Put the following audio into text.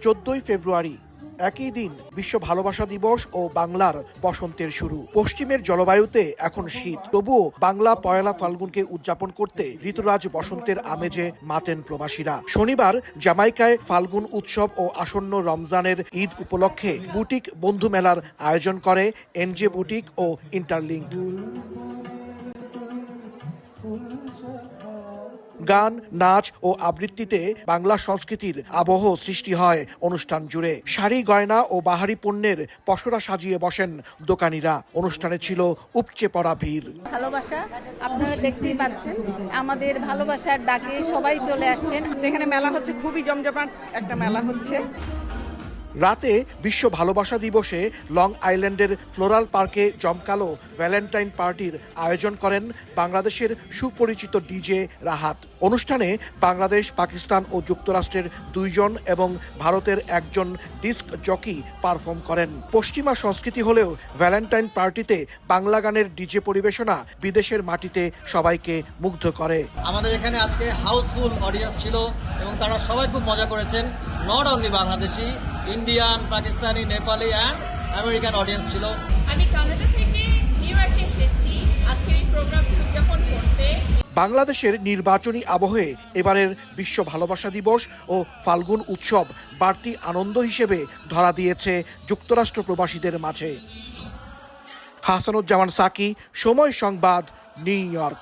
14 ফেব্রুয়ারি একই দিন বিশ্ব ভালোবাসা দিবস ও বাংলার বসন্তের শুরু। পশ্চিমের জলবায়ুতে এখন শীত, তবুও বাংলা পয়লা ফাল্গুনকে উদযাপন করতে ঋতুরাজ বসন্তের আমেজে মাতেন প্রবাসীরা। শনিবার জামাইকায় ফাল্গুন উৎসব ও আসন্ন রমজানের ঈদ উপলক্ষে বুটিক বন্ধু মেলার আয়োজন করে এনজে বুটিক ও ইন্টারলিঙ্ক। গান, নাচ ও আবৃত্তিতে বাংলা সংস্কৃতির আবহ সৃষ্টি হয় অনুষ্ঠান জুড়ে। শাড়ি, গয়না ও বাহারি পণ্যের পসরা সাজিয়ে বসেন দোকানিরা। অনুষ্ঠানে ছিল উপচে পড়া ভিড়। ভালোবাসা আপনারা দেখতেই পাচ্ছেন, আমাদের ভালোবাসার ডাকে সবাই চলে আসছেন। এখানে মেলা হচ্ছে, খুবই জমজমাট একটা মেলা হচ্ছে। রাতে বিশ্ব ভালোবাসা দিবসে লং আইল্যান্ডের ফ্লোরাল পার্কে জমকালো ভ্যালেন্টাইন পার্টির আয়োজন করেন বাংলাদেশের সুপরিচিত ডিজে রাহাত। অনুষ্ঠানে বাংলাদেশ, পাকিস্তান ও যুক্তরাষ্ট্রের 2 জন এবং ভারতের 1 জন ডিস্ক জকি পারফর্ম করেন। পশ্চিমা সংস্কৃতি হলেও ভ্যালেন্টাইন পার্টিতে বাংলা গানের ডিজে পরিবেশনা বিদেশের মাটিতে সবাইকে মুগ্ধ করে। আমাদের এখানে আজকে হাউসফুল অডিয়েন্স ছিল এবং তারা সবাই খুব মজা করেছেন। Not only Bangladeshi, Indian, Pakistani, Nepali and American audience ছিল। আমি কানাডা থেকে নিউ ইয়র্কে এসেছি আজকের এই প্রোগ্রামটি উদযাপন করতে। বাংলাদেশের নির্বাচনী আবহে এবারের বিশ্ব ভালোবাসা দিবস ও ফাল্গুন উৎসব বাড়তি আনন্দ হিসেবে ধরা দিয়েছে যুক্তরাষ্ট্র প্রবাসীদের মাঝে। হাসানুজ্জামান সাকি, সময় সংবাদ, নিউ ইয়র্ক।